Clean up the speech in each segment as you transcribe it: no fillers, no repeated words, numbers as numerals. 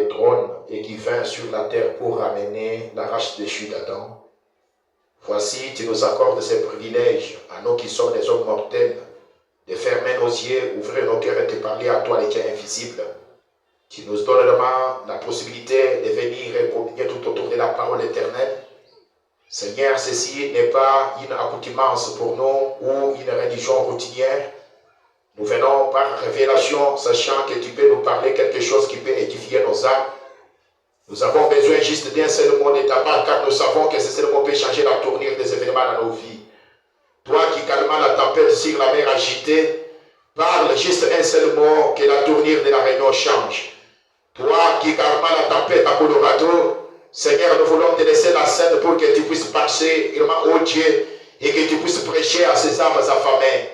trône et qui vint sur la terre pour ramener la race déchue d'Adam. Voici, tu nous accordes ces privilèges à nous qui sommes des hommes mortels, de fermer nos yeux, ouvrir nos cœurs et te parler à toi, les dieux invisibles. Tu nous donnes la possibilité de venir et communier tout autour de la parole éternelle. Seigneur, ceci n'est pas une accoutumance pour nous ou une religion routinière. Nous venons par révélation, sachant que tu peux nous parler quelque chose qui peut édifier nos âmes. Nous avons besoin juste d'un seul mot de ta part, car nous savons que ce seul mot peut changer la tournure des événements dans nos vies. Toi qui calmes la tempête sur la mer agitée, parle juste un seul mot, que la tournure de la réunion change. Toi qui calmes la tempête à Colorado, Seigneur, nous voulons te laisser la scène pour que tu puisses passer, ô Dieu, et que tu puisses prêcher à ces âmes affamées.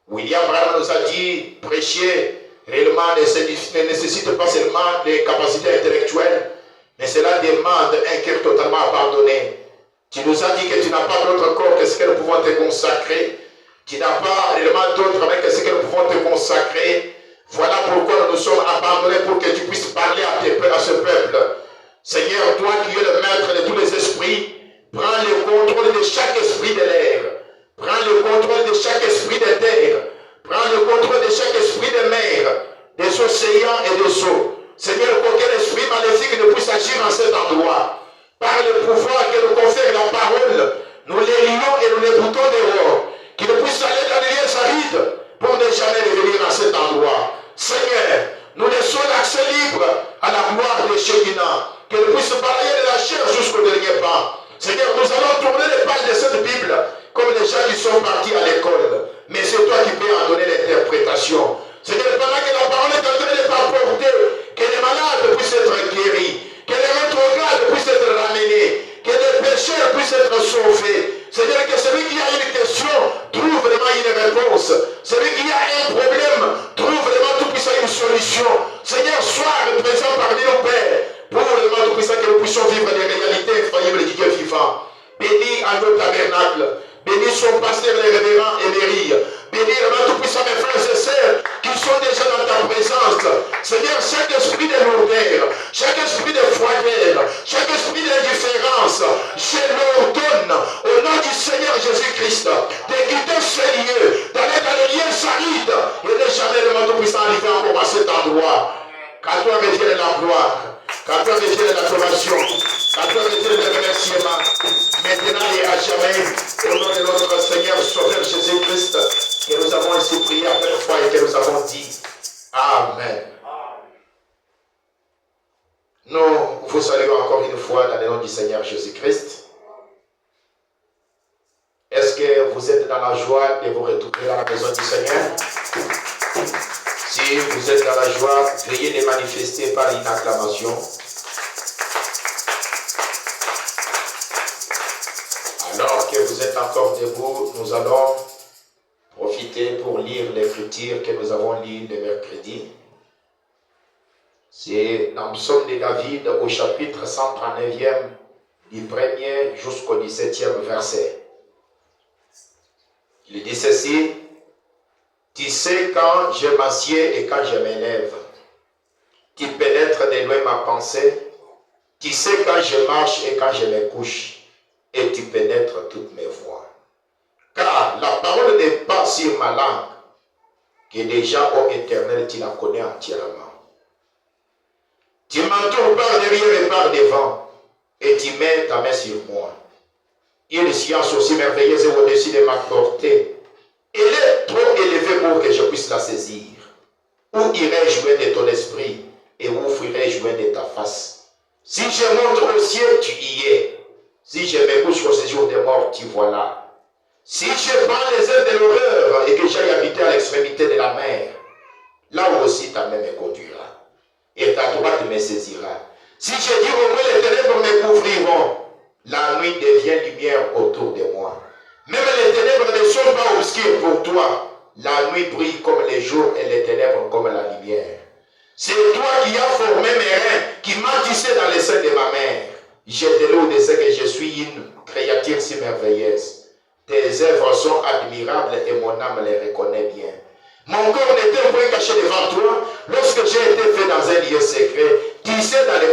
William Branham nous a dit, prêcher réellement ne nécessite pas seulement des capacités intellectuelles, mais cela demande un cœur totalement abandonné. Tu nous as dit que tu n'as pas d'autre corps que ce que nous pouvons te consacrer. Tu n'as pas réellement d'autre mais que ce que nous pouvons te consacrer. Voilà pourquoi nous nous sommes abandonnés pour que tu puisses parler à ce peuple. Seigneur, toi qui es le maître de tous les esprits, prends le contrôle de chaque esprit de l'air. Prends le contrôle de chaque esprit de terre. Prends le contrôle de chaque esprit de mer, des océans et des eaux. Seigneur, qu'aucun esprit maléfique ne puisse agir en cet endroit. Par le pouvoir que nous confère la parole, nous les lions et nous les boutons dehors. Qu'ils ne puissent aller dans les lieux arides pour ne jamais revenir à cet endroit. Seigneur, nous laissons l'accès libre à la gloire de Shekinah. Qu'elle puisse balayer de la chair jusqu'au dernier pas. Seigneur, nous allons tourner les pages de cette Bible comme les gens qui sont partis à l'école. Mais c'est toi qui peux en donner l'interprétation. Seigneur, pendant que la parole est en train de t'apporter, que les malades puissent être guéris, que les rétrogrades puissent être ramenés, que les pécheurs puissent être sauvés. Seigneur, que celui qui a une question trouve vraiment une réponse. Celui qui a un problème trouve vraiment tout puissant une solution. Seigneur, sois présent parmi nos pères pour vraiment tout puissant que nous puissions vivre les réalités infaillibles du Dieu vivant. Bénis à nos tabernacles. Bénis son pasteur, les révérends Emery. Bénis vraiment tout puissant mes frères et sœurs qui sont déjà dans ta présence. Seigneur, chaque esprit de lourdeur, chaque esprit de froideur, chaque esprit d'indifférence, je l'ordonne au nom du Seigneur Jésus-Christ de quitter ce lieu, d'aller dans les lieux arides et de jamais vraiment tout puissant arriver encore à cet endroit. Qu'à toi revienne la gloire, qu'à toi revienne l'adoration, qu'à toi revienne le remerciement, maintenant et à jamais, au nom de notre Seigneur Sauveur Jésus-Christ, que nous avons ainsi prié avec foi et que nous avons dit Amen. Nous vous saluons encore une fois dans le nom du Seigneur Jésus-Christ. Est-ce que vous êtes dans la joie de vous retrouver dans la maison du Seigneur? Si vous êtes dans la joie, veuillez les manifester par une acclamation. Alors que vous êtes encore debout, nous allons profiter pour lire l'écriture que nous avons lue le mercredi. C'est dans le psaume de David au chapitre 139e, du 1er jusqu'au 17e verset. Il dit ceci: tu sais quand je m'assieds et quand je m'élève. Tu pénètres de loin ma pensée. Tu sais quand je marche et quand je me couche. Et tu pénètres toutes mes voies. Car la parole n'est pas sur ma langue, que déjà, ô Éternel, tu la connais entièrement. Tu m'entoures par derrière et par devant, et tu mets ta main sur moi. Une science aussi merveilleuse est au-dessus de ma portée. Elle est trop élevée pour que je puisse la saisir. Où irai-je loin de ton esprit, et où fuirai-je loin de ta face? Si je monte au ciel, tu y es. Si je me couche au séjour des morts, tu vois là. Si je prends les ailes de l'horreur et que j'aille habiter à l'extrémité de la mer, là aussi ta main me conduira et ta droite me saisira. Si je dis au moins les ténèbres me couvriront, la nuit devient lumière autour de moi. Même les ténèbres ne sont pas obscures pour toi. La nuit brille comme le jour et les ténèbres comme la lumière. C'est toi qui as formé mes reins, qui m'as tissé dans les seins de ma mère. Je te loue de ce que je suis une créature si merveilleuse. Tes œuvres sont admirables et mon âme les reconnaît bien. Mon corps n'était point caché devant toi lorsque j'ai été fait dans un lieu secret, tissé dans les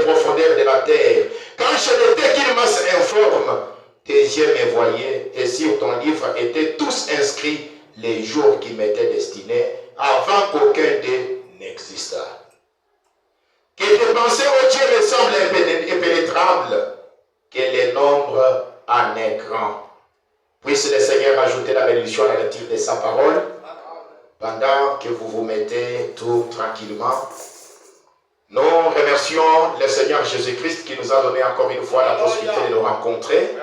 la terre. Quand je n'étais qu'une masse informe, tes yeux me voyaient et sur ton livre étaient tous inscrits les jours qui m'étaient destinés avant qu'aucun d'eux n'existât. Que tes pensées, ô Dieu, me semblent impénétrables, que les nombres en est grand. Puisse le Seigneur ajouter la bénédiction à la lecture de sa parole pendant que vous vous mettez tout tranquillement. Nous remercions le Seigneur Jésus-Christ qui nous a donné encore une fois la possibilité de nous rencontrer.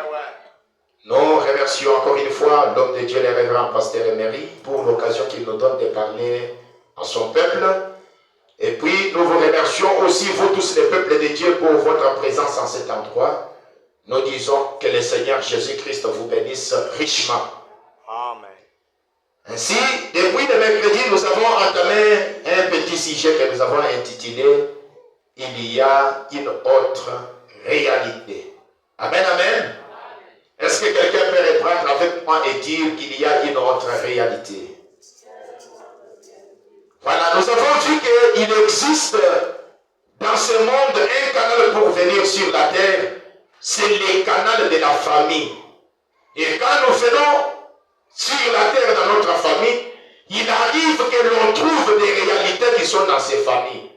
Nous remercions encore une fois l'homme de Dieu, le révérend pasteur Emery, pour l'occasion qu'il nous donne de parler à son peuple. Et puis nous vous remercions aussi, vous tous les peuples de Dieu, pour votre présence en cet endroit. Nous disons que le Seigneur Jésus-Christ vous bénisse richement. Amen. Ainsi, depuis le mercredi, nous avons entamé un petit sujet que nous avons intitulé « Il y a une autre réalité ». Amen, amen. Est-ce que quelqu'un peut reprendre avec moi et dire qu'il y a une autre réalité? Voilà, nous avons vu qu'il existe dans ce monde un canal pour venir sur la terre. C'est le canal de la famille. Et quand nous venons sur la terre dans notre famille, il arrive que l'on trouve des réalités qui sont dans ces familles.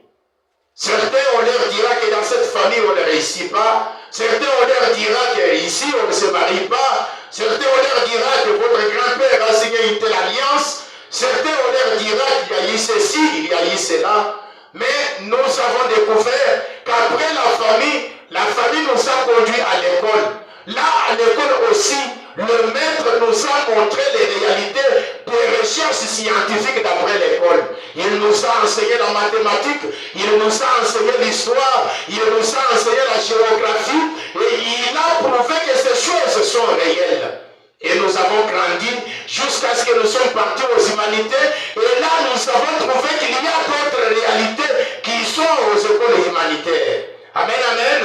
Certains, on leur dira que dans cette famille, on ne réussit pas. Certains, on leur dira qu'ici, on ne se marie pas. Certains, on leur dira que votre grand-père a signé une telle alliance. Certains, on leur dira qu'il y a eu ceci, il y a eu cela. Mais nous avons découvert qu'après la famille nous a conduits à l'école. Là, à l'école aussi, le maître nous a montré les réalités des recherches scientifiques d'après l'école. Il nous a enseigné la mathématique, il nous a enseigné l'histoire, il nous a enseigné la géographie, et il a prouvé que ces choses sont réelles. Et nous avons grandi jusqu'à ce que nous sommes partis aux humanités. Et là, nous avons trouvé qu'il y a d'autres réalités qui sont aux écoles humanitaires. Amen, amen.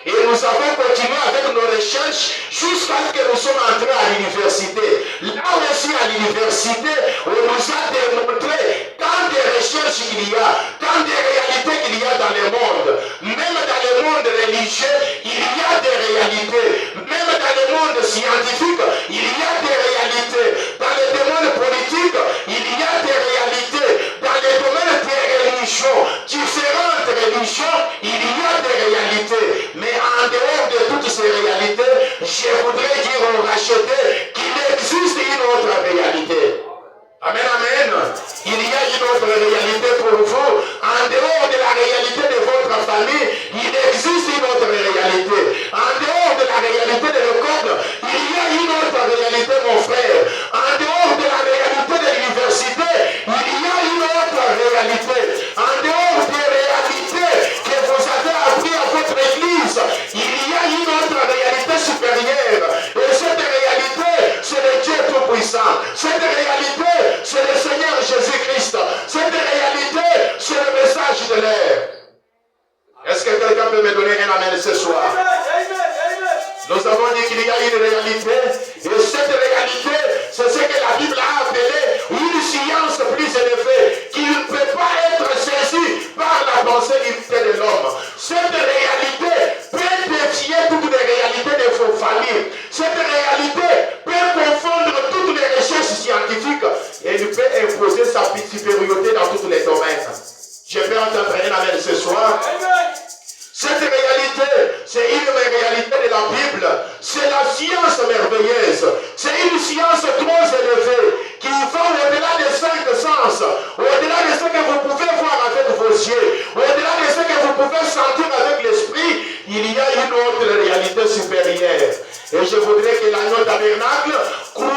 Et nous avons continué avec nos recherches jusqu'à ce que nous sommes entrés à l'université. Là aussi, à l'université, on nous a démontré tant de recherches qu'il y a, tant de réalités qu'il y a dans le monde. Même dans le monde religieux, il y a des réalités. Même dans le monde scientifique, il y a des réalités. Dans le domaine politique, il y a des réalités. Dans le domaine des religions, différentes religions, il y a des réalités. Mais en dehors de toutes ces réalités, je voudrais dire aux rachetés qu'il existe une autre réalité. Amen, amen. Il y a une autre réalité pour vous. En dehors de la réalité de votre famille, il existe une autre réalité. En dehors de la réalité de l'école, il y a une autre réalité, mon frère. En dehors de la réalité de l'université, il y a une autre réalité. En dehors des réalités que vous avez appris à votre église, il y a une autre réalité supérieure. Et cette réalité, c'est le Dieu Tout-Puissant. Cette réalité, c'est le Seigneur Jésus-Christ. Cette réalité, c'est le message de l'air. Est-ce que quelqu'un peut me donner un amen ce soir? Nous avons dit qu'il y a une réalité. Et cette réalité, c'est ce que la Bible a appelé une science plus élevée qui ne peut pas être saisie par la pensée limitée de l'homme. Cette réalité peut défier toutes les réalités de vos familles. Cette réalité peut confondre toutes les recherches scientifiques et il peut imposer sa supériorité dans tous les domaines. Je peux entendre un amen ce soir. Cette réalité, c'est une réalité de la Bible. C'est la science merveilleuse. C'est une science trop élevée qui va au-delà des 5 sens, au-delà de ce que vous pouvez voir avec vos yeux, au-delà de ce que vous pouvez sentir avec l'esprit. Il y a une autre réalité supérieure. Et je voudrais que l'agneau tabernacle croie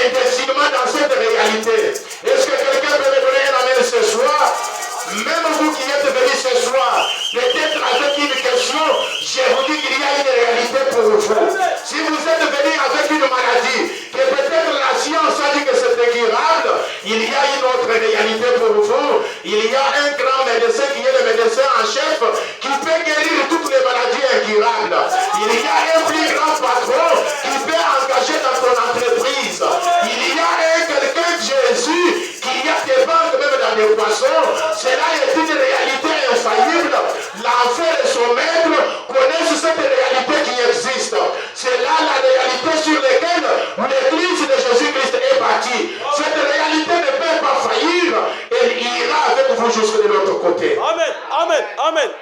indéfiniment dans cette réalité. Est-ce que quelqu'un peut me donner un amen ce soir? Même vous qui êtes venus ce soir, peut-être avec une question, je vous dis qu'il y a une réalité pour vous. Si vous êtes venus avec une maladie, que peut-être la science a dit que c'est incurable, il y a une autre réalité pour vous. Il y a un grand médecin qui est le médecin en chef qui peut guérir toutes les maladies incurables. Il y a un plus grand patron qui peut engager dans ton entreprise. Il y a quelqu'un, Jésus, qui a des banques même dans des poissons. Cela est une réalité infaillible. L'enfer et son maître connaît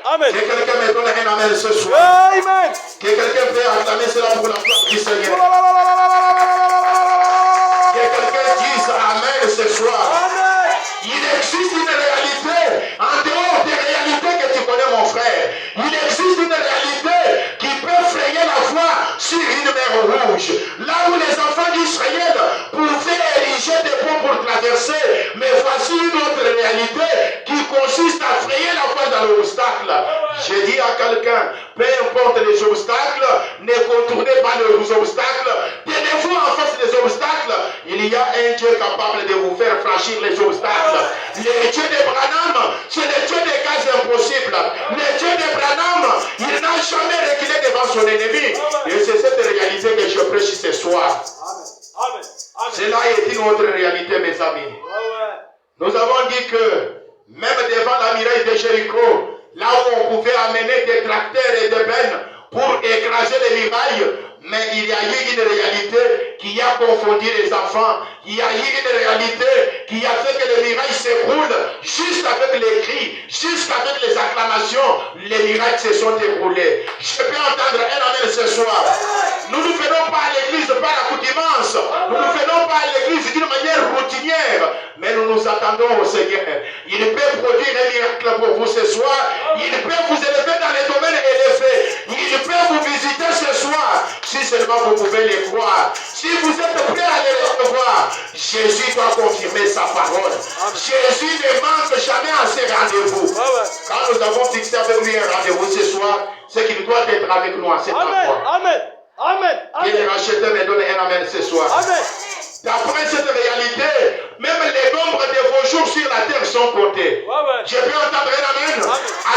Amen. Que quelqu'un me donne un amen ce soir. Amen. Que quelqu'un peut acclamer cela pour la gloire du Seigneur. Que quelqu'un dise amen ce soir. Amen. Il existe une réalité en dehors des réalités que tu connais, mon frère. Il existe une réalité qui peut frayer la voie sur une mer rouge. Là où les enfants d'Israël pouvaient ériger des ponts pour traverser. Mais voici une autre réalité qui consiste à frayer la voie dans l'obstacle. J'ai dit à quelqu'un, peu importe les obstacles, ne contournez pas les obstacles. Tenez-vous en face des obstacles. Il y a un Dieu capable de vous faire franchir les obstacles. Le Dieu de Branham, c'est le Dieu des cas impossibles. Le Dieu de Branham, il n'a jamais reculé devant son ennemi. Et c'est cette réalité que je prêche ce soir. Amen. Cela est une autre réalité, mes amis. Nous avons dit que même devant la muraille de Jéricho, là où on pouvait amener des tracteurs et des bennes pour écraser les murailles, mais il y a eu une réalité qui a confondu les enfants. Il y a eu une réalité qui a fait que les murailles s'écroulent juste avec les cris, juste avec les acclamations. Les murailles se sont écroulées. Je peux entendre un amen ce soir. Nous ne venons pas à l'église par accoutumance. Nous ne venons pas à l'église d'une manière routinière. Mais nous nous attendons au Seigneur. Il peut produire un miracle pour vous ce soir. Il peut vous élever dans les domaines élevés. Il peut vous visiter ce soir. Si seulement vous pouvez les croire. Si vous êtes prêts à les recevoir, Jésus doit confirmer sa parole. Jésus ne manque jamais à ses rendez-vous. Quand nous avons fixé avec lui un rendez-vous ce soir, c'est qu'il doit être avec nous à cet endroit. Amen. Amen. Que les racheteurs me donnent un amen ce soir. Amen. D'après cette réalité, même les nombres de vos jours sur la terre sont comptés. Je peux entendre un amen.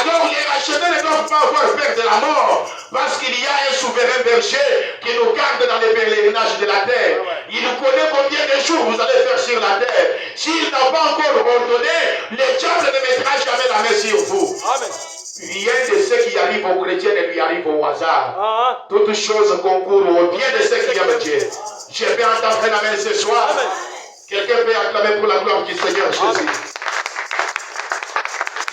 Alors les racheteurs ne doivent pas avoir peur de la mort, parce qu'il y a un souverain berger qui nous garde dans les pèlerinages de la terre. Il connaît combien de jours vous allez faire sur la terre. S'il n'a pas encore ordonné, le diable ne mettra jamais la main sur vous. Amen. Rien de ce qui arrive aux chrétiens ne lui arrive au hasard. Toutes choses concourent au bien de ceux qui aiment Dieu. Je peux entendre un amen ce soir. Quelqu'un peut acclamer pour la gloire du Seigneur Jésus.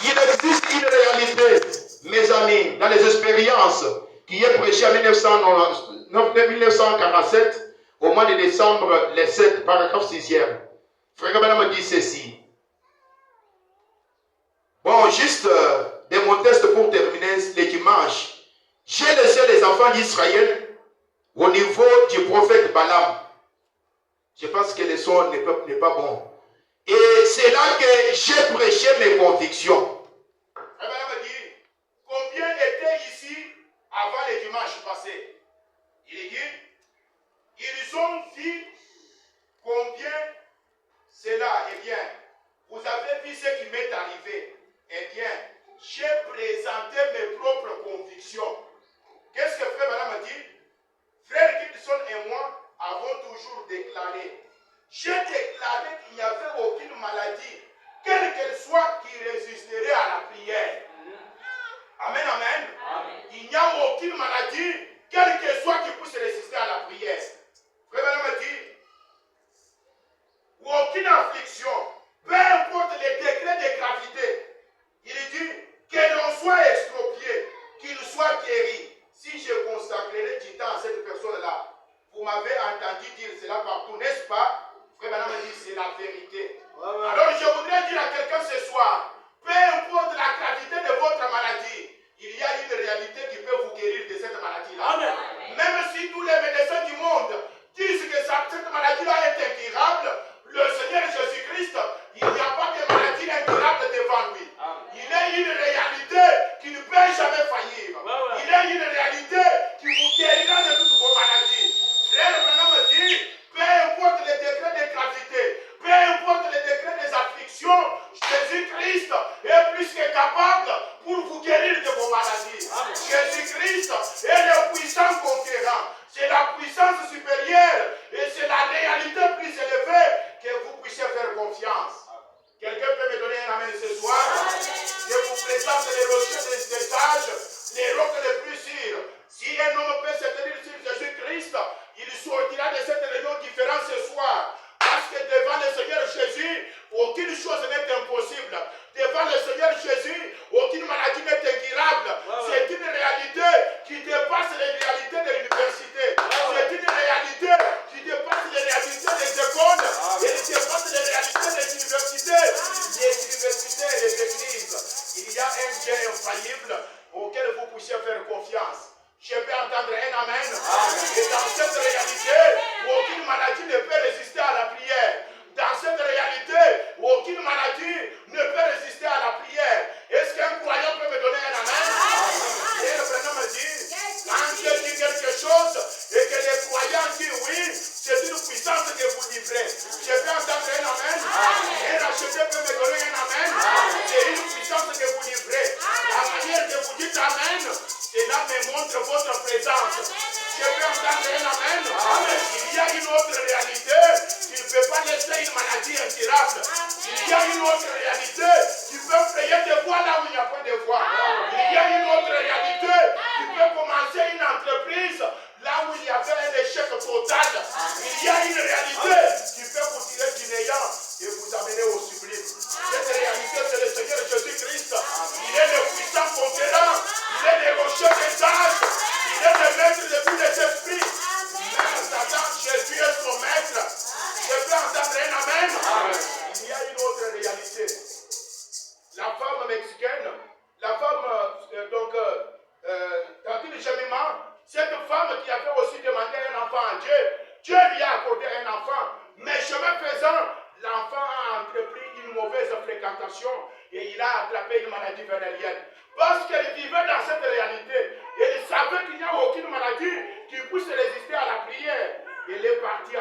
Il existe une réalité, mes amis, dans les expériences qui est prêchée en 1947, au mois de décembre, le 7, paragraphe 6e. Frère Branham me dit ceci. Bon, juste de mon texte pour terminer le dimanche. J'ai laissé les enfants d'Israël au niveau du prophète Balaam. Je pense que le son n'est pas bon. Et c'est là que j'ai prêché mes convictions. Balaam me dit, combien étaient ici avant le dimanche passé? Il dit, ils ont vu combien cela, eh bien, vous avez vu ce qui m'est arrivé. Eh bien, j'ai présenté mes propres convictions. Qu'est-ce que Frère Balaam a dit? Frère Gibson et moi avons toujours déclaré. J'ai déclaré qu'il n'y avait aucune maladie, quelle qu'elle soit, qui résisterait à la prière. Amen, amen. Il n'y a aucune maladie, quelle qu'elle soit, qui puisse résister à la prière. Frère Balaam a dit, ou aucune affliction, peu importe les degrés de gravité. Il dit que l'on soit exproprié, qu'il soit guéri. Si je consacrerai du temps à cette personne-là, vous m'avez entendu dire cela partout, n'est-ce pas? Frère Branham me dit c'est la vérité. Alors je voudrais dire à quelqu'un ce soir, peu importe la gravité de votre maladie, il y a une réalité qui peut vous guérir de cette maladie-là. Même si tous les médecins du monde disent que cette maladie-là est incurable, le Seigneur Jésus-Christ, il n'y a pas de maladie incurable devant lui. Il est une réalité qui ne peut jamais faillir. Il est une réalité qui vous guérira de toutes vos maladies. Frère Branham me dit, peu importe les degrés de gravité, peu importe les degrés des afflictions, Jésus-Christ est plus que capable pour vous guérir de vos maladies. Jésus-Christ est le puissant conquérant. C'est la puissance supérieure et c'est la réalité plus élevée que vous puissiez faire confiance. Quelqu'un peut me donner un amen ce soir? Je vous présente les rochers des sages, les rocs les plus sûrs. Si Je peux entendre un amen. Et dans cette réalité, aucune maladie ne peut résister à la prière. Dans cette réalité, aucune maladie ne peut résister à la prière. Est-ce qu'un croyant peut me donner un amen? Et le prénom me dit, quand Dieu dit quelque chose et que les croyants disent oui, c'est une puissance que vous livrez. Je peux entendre un amen. Et racheté peut me donner un amen. C'est une puissance que vous livrez. La manière que vous dites amen, cela me montre votre présence. Je peux entendre un amen. Il y a une autre réalité qui ne peut pas laisser une maladie incurable. Il y a une autre réalité qui peut frayer des voies là où il n'y a pas de voies. Il y a une autre réalité qui peut commencer une entreprise là où il y avait un échec total. Il y a une réalité qui peut vous tirer du néant et vous amener au sublime. Cette réalité, c'est le Seigneur Jésus-Christ. Il est le puissant conquérant. Il est le rocher des âges. Il est le maître de tous les esprits. Même Satan, Jésus est son maître. Je peux entendre un amen. Il y a une autre réalité. La femme mexicaine, la femme, dans tout le cheminement, cette femme qui avait aussi demandé un enfant à Dieu, Dieu lui a accordé un enfant. Mais chemin faisant, l'enfant a entrepris une mauvaise fréquentation et il a attrapé une maladie vénérienne. Parce qu'elle vivait dans cette réalité. Elle savait qu'il n'y a aucune maladie qui puisse résister à la prière. Elle est partie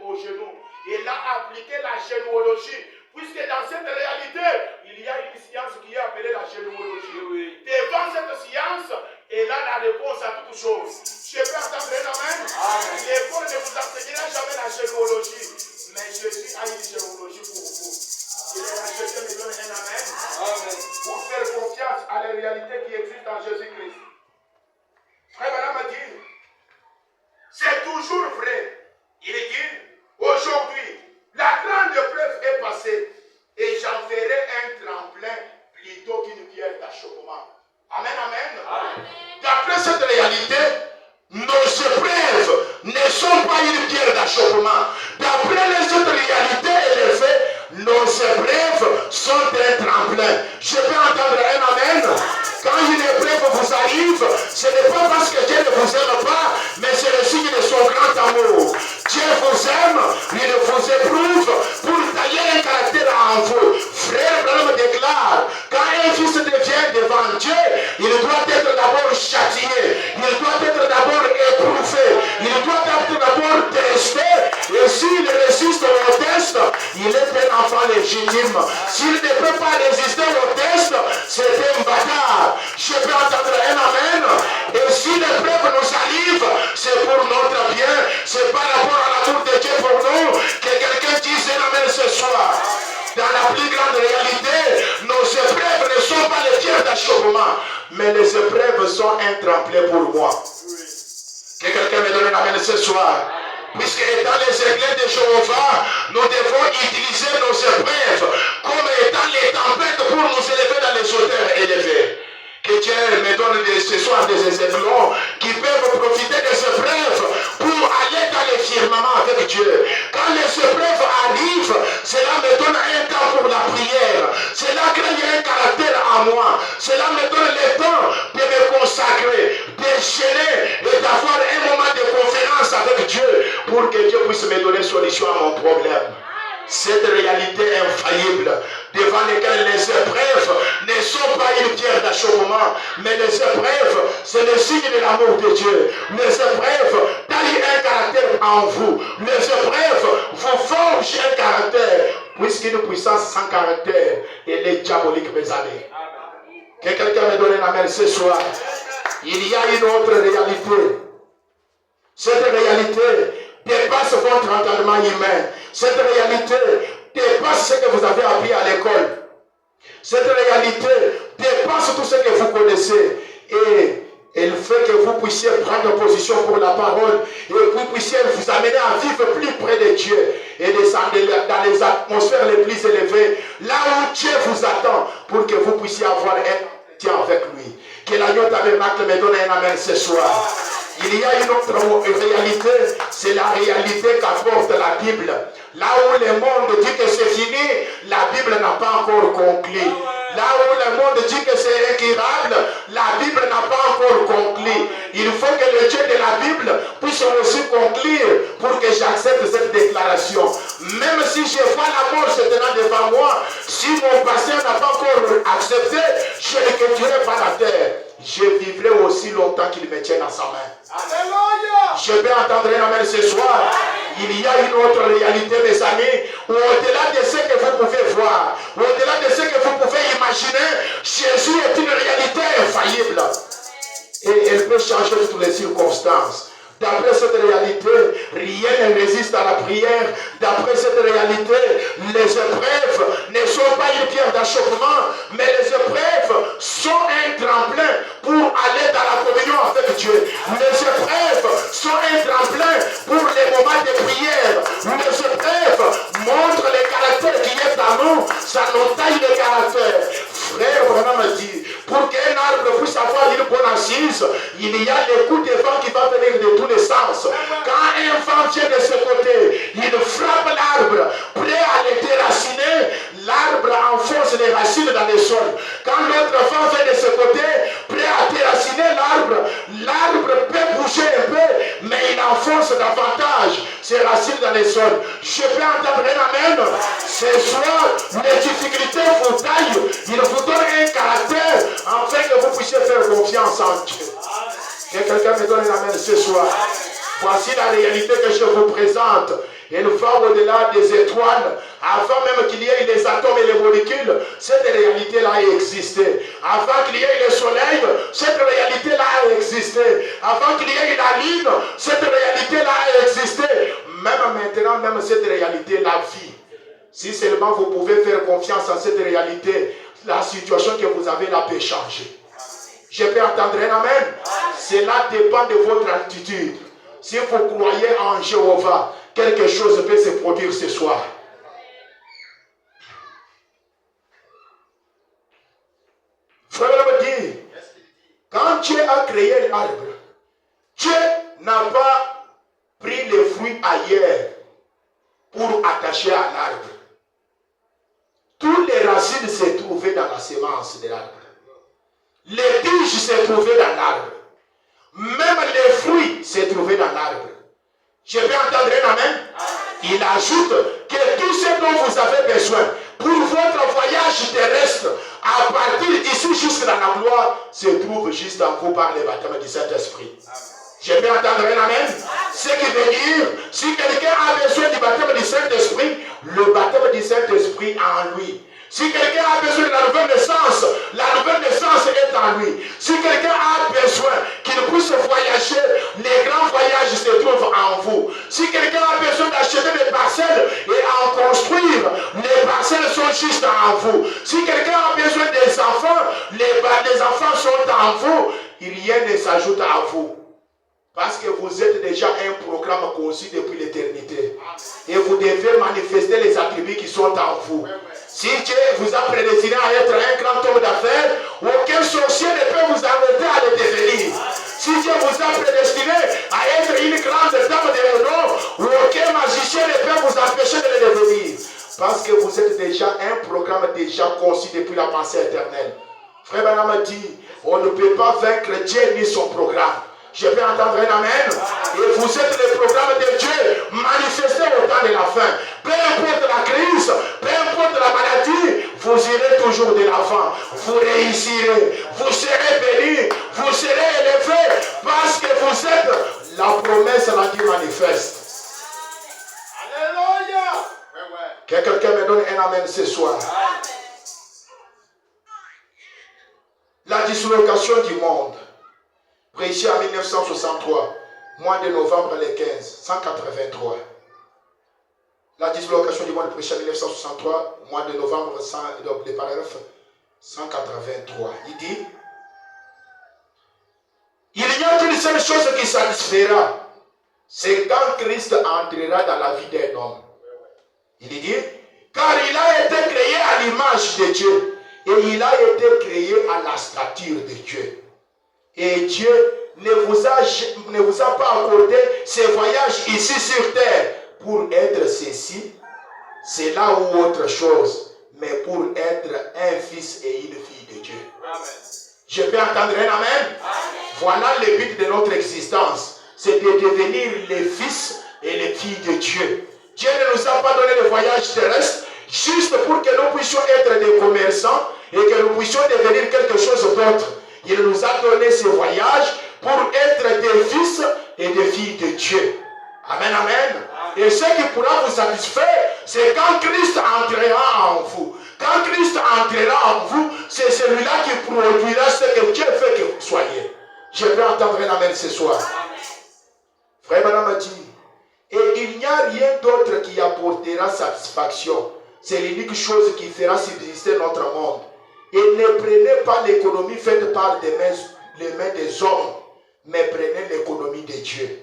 au genou. Elle a appliqué la généalogie. Puisque dans cette réalité, il y a une science qui est appelée la généalogie. Devant cette science, elle a la réponse à toutes choses. Je peux entendre un amen. L'école ne vous enseignera jamais la généalogie. Mais Jésus a une généalogie pour vous. Il est racheté, me donne un amen. Pour faire confiance à la réalité qui existe en Jésus-Christ. Frère Branham a dit, c'est toujours vrai. Il dit, aujourd'hui, la grande épreuve est passée et j'en ferai un tremplin plutôt qu'une pierre d'achoppement. Amen, amen. D'après cette réalité, nos épreuves ne sont pas une pierre d'achoppement. D'après cette réalité et les faits, nos épreuves sont un tremplin. Je peux entendre un amen. Quand une épreuve vous arrive, ce n'est pas parce que Dieu ne vous aime pas, mais c'est le signe de son grand amour. Dieu vous aime, il vous éprouve pour tailler un caractère en vous. Frère Branham déclare, quand un fils devient devant Dieu, il doit être d'abord châtié, il doit être d'abord éprouvé, il doit être d'abord testé, et s'il résiste au test, il est un enfant légitime. S'il ne peut pas résister au test, c'est un bâtard. Je peux entendre un amen. Et si l'épreuve nous arrive, c'est pour notre bien, c'est par rapport à l'amour de Dieu pour nous, que quelqu'un dise un amen ce soir. Dans la plus grande réalité, nos épreuves ne sont pas les pierres d'achoppement, mais les épreuves sont un tremplin pour moi. Que quelqu'un me donne un amen ce soir. Puisque dans les églises de Jéhovah, nous devons utiliser nos épreuves comme étant les tempêtes pour nous élever dans les hauteurs élevées. Que Dieu me donne ce soir des échelons qui peuvent profiter des épreuves pour aller dans les firmaments avec Dieu. Quand les épreuves arrivent, cela me donne un temps pour la prière. Cela crée un caractère en moi. Cela me donne le temps de me consacrer, de gêner et d'avoir un moment de conférence avec Dieu pour que Dieu puisse me donner solution à mon problème. Cette réalité infaillible devant laquelle les épreuves ne sont pas une pierre d'achoppement, mais les épreuves, c'est le signe de l'amour de Dieu. Les épreuves taillent un caractère en vous. Les épreuves vous forgent un caractère, puisqu'une puissance sans caractère, elle est diabolique, mes amis. Que quelqu'un me donne un amen ce soir. Il y a une autre réalité. Cette réalité dépasse votre entendement humain. Cette réalité dépasse ce que vous avez appris à l'école. Cette réalité dépasse tout ce que vous connaissez. Et elle fait que vous puissiez prendre position pour la parole et que vous puissiez vous amener à vivre plus près de Dieu et descendre dans les atmosphères les plus élevées, là où Dieu vous attend, pour que vous puissiez avoir un entretien avec lui. Que l'agneau tabernacle me donne un amen ce soir. Il y a une autre réalité, c'est la réalité qu'apporte la Bible. Là où le monde dit que c'est fini, la Bible n'a pas encore conclu. Là où le monde dit que c'est incurable, la Bible n'a pas encore conclu. il faut que le Dieu de la Bible puisse aussi conclure pour que j'accepte cette déclaration. Même si je vois la mort se tenant devant moi, si mon passé n'a pas encore accepté, je ne quitterai pas la terre. Je vivrai aussi longtemps qu'il me tienne à sa main. Alléluia. Je vais entendre un amen ce soir. Il y a une autre réalité, mes amis, où au-delà de ce que vous pouvez voir, au-delà de ce que vous pouvez imaginer, Jésus est une réalité infaillible. Et elle peut changer toutes les circonstances. D'après cette réalité, rien ne résiste à la prière. D'après cette réalité, les épreuves ne sont pas une pierre d'achoppement, mais les épreuves sont un tremplin pour aller dans la communion avec Dieu. Les épreuves sont un tremplin pour les moments de prière. Les épreuves montrent le caractère qui est en nous. Ça nous taille le caractère. Frère, vraiment me dit, pour qu'un arbre puisse avoir une bonne assise, il y a les coups de vent qui vont venir de tous les sens. Quand un vent vient de ce côté, il frappe l'arbre, prêt à le déraciner, l'arbre enfonce les racines dans le sol. Quand l'autre vent vient de ce côté, prêt à déraciner l'arbre peut bouger un peu, mais il enfonce davantage ses racines dans le sol. Je peux entendre un amen. Ce soir, les difficultés vous taillent, il vous donne un caractère afin que vous puissiez faire confiance en Dieu. Que quelqu'un me donne un amen ce soir. Voici la réalité que je vous présente. Elle va au-delà des étoiles. Avant même qu'il y ait les atomes et les molécules, cette réalité-là a existé. Avant qu'il y ait le soleil, cette réalité-là a existé. Avant qu'il y ait la lune, cette réalité-là a existé. Même maintenant, même cette réalité, la vie. Si seulement vous pouvez faire confiance en cette réalité, la situation que vous avez là peut changer. Je peux entendre un amen. Cela dépend de votre attitude. Si vous croyez en Jéhovah, quelque chose peut se produire ce soir. Frère me dit, quand Dieu a créé l'arbre, Dieu n'a pas pris les fruits ailleurs pour attacher à l'arbre. Toutes les racines se trouvaient dans la semence de l'arbre. Les tiges se trouvaient dans l'arbre. Même les fruits se trouvaient dans l'arbre. Je peux entendre un amen. Il ajoute que tout ce dont vous avez besoin pour votre voyage terrestre, à partir d'ici jusqu'à la gloire, se trouve juste en vous par le baptême du Saint-Esprit. Je peux entendre un amen. Ce qui veut dire, si quelqu'un a besoin du baptême du Saint-Esprit, le baptême du Saint-Esprit en lui. Si quelqu'un a besoin de la nouvelle naissance est en lui. Si quelqu'un a besoin qu'il puisse voyager, les grands voyages se trouvent en vous. Si quelqu'un a besoin d'acheter des parcelles et en construire, les parcelles sont juste en vous. Si quelqu'un a besoin des enfants, les enfants sont en vous. Rien ne s'ajoute à vous. Parce que vous êtes déjà un programme conçu depuis l'éternité. Et vous devez manifester les attributs qui sont en vous. Si Dieu vous a prédestiné à être un grand homme d'affaires, aucun sorcier ne peut vous arrêter à le devenir. Si Dieu vous a prédestiné à être une grande dame de renom, aucun magicien ne peut vous empêcher de le devenir. Parce que vous êtes déjà un programme déjà conçu depuis la pensée éternelle. Frère Branham dit, on ne peut pas vaincre Dieu ni son programme. Je peux entendre un amen. Et vous êtes le programme de Dieu manifesté au temps de la fin. Peu importe la crise, peu importe la maladie, vous irez toujours de l'avant. Vous réussirez. Vous serez bénis. Vous serez élevés. Parce que vous êtes la promesse de la Dieu manifeste. Alléluia. Que quelqu'un me donne un amen ce soir. La dislocation du monde. Prêché en 1963, mois de novembre le 15, 183. La dislocation du monde prêché en 1963, mois de novembre, le paragraphe 183. Il dit, il y a une seule chose qui satisfera, c'est quand Christ entrera dans la vie d'un homme. Il dit, car il a été créé à l'image de Dieu, et il a été créé à la stature de Dieu. Et Dieu ne vous a pas accordé ce voyage ici sur terre pour être ceci, cela ou autre chose, mais pour être un fils et une fille de Dieu. Amen. Je peux entendre un amen? Amen. Voilà le but de notre existence. C'est de devenir les fils et les filles de Dieu. Dieu ne nous a pas donné le voyage terrestre juste pour que nous puissions être des commerçants et que nous puissions devenir quelque chose d'autre. Il nous a donné ce voyage pour être des fils et des filles de Dieu. Amen, amen. Et ce qui pourra vous satisfaire, c'est quand Christ entrera en vous. Quand Christ entrera en vous, c'est celui-là qui produira ce que Dieu fait que vous soyez. Je peux entendre un amen ce soir. Frère Madame a dit, et il n'y a rien d'autre qui apportera satisfaction. C'est l'unique chose qui fera subsister notre monde. Et ne prenez pas l'économie faite par les mains des hommes, mais prenez l'économie de Dieu.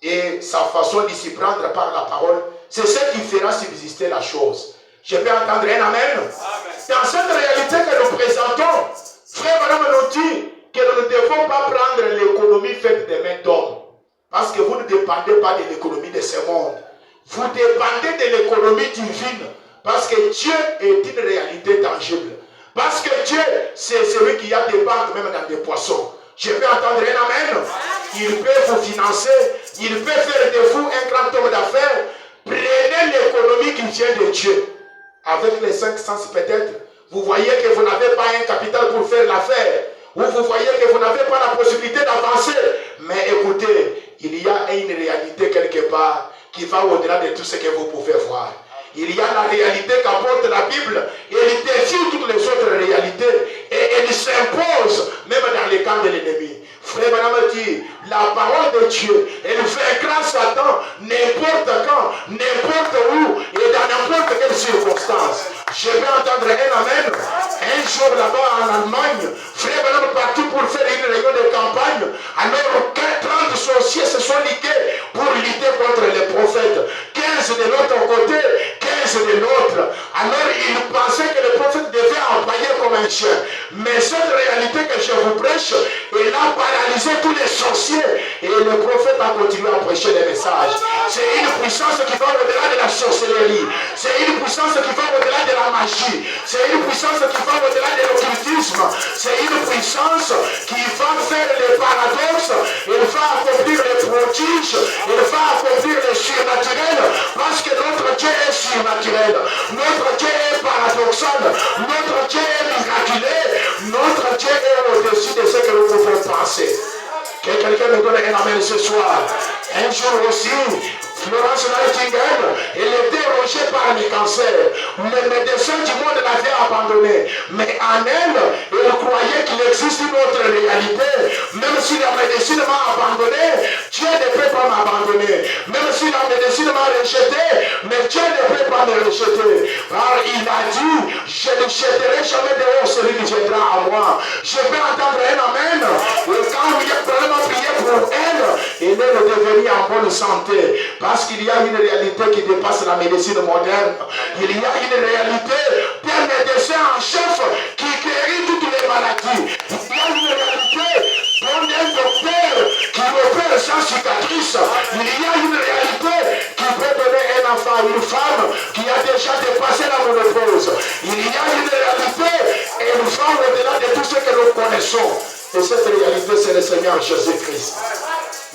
Et sa façon de s'y prendre par la parole, c'est ce qui fera subsister la chose. Je peux entendre un amen. Dans cette réalité que nous présentons, frère Madame nous dit que nous ne devons pas prendre l'économie faite des mains d'hommes. Parce que vous ne dépendez pas de l'économie de ce monde. Vous dépendez de l'économie divine. Parce que Dieu est une réalité tangible. Parce que Dieu, c'est celui qui a des banques même dans des poissons. Je peux entendre un amen. Il peut vous financer. Il peut faire de vous un grand homme d'affaires. Prenez l'économie qui vient de Dieu. Avec les 5 sens peut-être, vous voyez que vous n'avez pas un capital pour faire l'affaire. Ou vous voyez que vous n'avez pas la possibilité d'avancer. Mais écoutez, il y a une réalité quelque part qui va au-delà de tout ce que vous pouvez voir. Il y a la réalité qu'apporte la Bible. Et elle défie toutes les autres réalités. Et elle s'impose même dans les camps de l'ennemi. Frère Madame dit, la parole de Dieu, elle vaincra Satan n'importe quand, n'importe où et dans n'importe quelle circonstance. Je vais entendre un amen. Un jour là-bas en Allemagne, frère Madame est parti pour faire une réunion de campagne. Alors 30 sorciers se sont ligués pour lutter contre les prophètes. 15 de l'autre côté, 15 de l'autre. Alors ils pensaient que le prophète devait employer comme un chien. Mais cette réalité que je vous prêche, elle a paralysé tous les sorciers. Et le prophète a continué à prêcher les messages. C'est une puissance qui va au-delà de la sorcellerie. C'est une puissance qui va au-delà de la magie. C'est une puissance qui va au-delà de l'occultisme. C'est une puissance qui va faire les paradoxes. Elle va accomplir les prodiges. Elle va accomplir les surnaturels. Parce que notre Dieu est surnaturel. Notre Dieu est paradoxal. Notre Dieu est miraculeux. Notre Dieu est au-dessus de ce que nous pouvons penser. Que quelqu'un me donne un amen ce soir. Un jour aussi, Florence Nightingale, elle était rongée par le cancer. Les médecins du monde l'avaient abandonnée. Mais en elle, elle croyait qu'il existe une autre réalité. Même si la médecine m'a abandonné, Dieu ne peut pas m'abandonner. Même si la médecine m'a rejeté, mais Dieu ne peut pas me rejeter. Car il a dit, je ne jetterai jamais dehors celui qui viendra à moi. Je vais entendre un amen. Et quand il y a problème à prier pour elle, elle est devenue en bonne santé. Parce qu'il y a une réalité qui dépasse la médecine moderne. Il y a une réalité d'un médecin en chef qui guérit toutes les maladies. Il y a une réalité d'un docteur qui opère sans cicatrice. Il y a une réalité qui peut donner un enfant à une femme qui a déjà dépassé la ménopause. Il y a une réalité et une femme au-delà de tout ce que nous connaissons. Et cette réalité, c'est le Seigneur Jésus-Christ.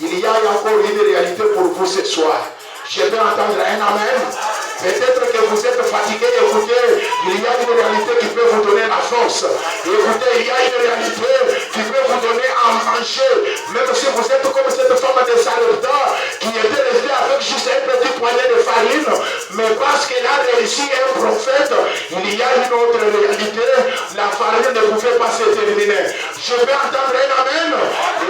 Il y a encore une réalité pour vous ce soir. Je vais entendre un amen. Peut-être que vous êtes fatigué. Écoutez, il y a une réalité qui peut vous donner la force. Écoutez, il y a une réalité qui peut vous donner à manger. Même si vous êtes comme cette femme de Sarepta qui était restée avec juste un petit poignet de farine. Mais parce qu'elle a réussi un prophète, il y a une autre réalité. La farine ne pouvait pas se terminer. Je vais entendre un amen.